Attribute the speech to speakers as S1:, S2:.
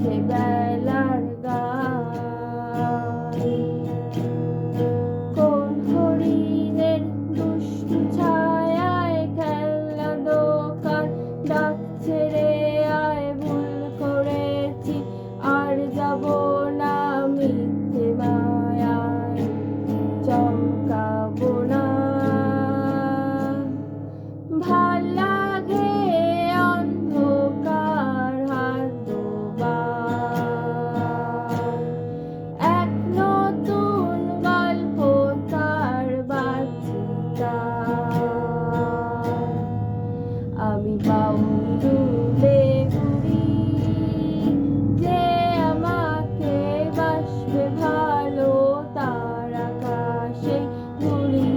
S1: মিথ্যে বেলার গান। কোন হরিণের দুষ্টু ছায়ায় খেলনা দোকান ডাকছে রে আয়, ভুল করেছি আর যাব না মিথ্যে মায়ায় চমকাবো না। ভাল লাগে অন্ধকার হাত দুবার, এক নতুন গল্প তার বাচিকার। আমি বাউন্ডুলে ঘুরি, যে আমাকে বাসবে ভালো তার আকাশে ঘুরি।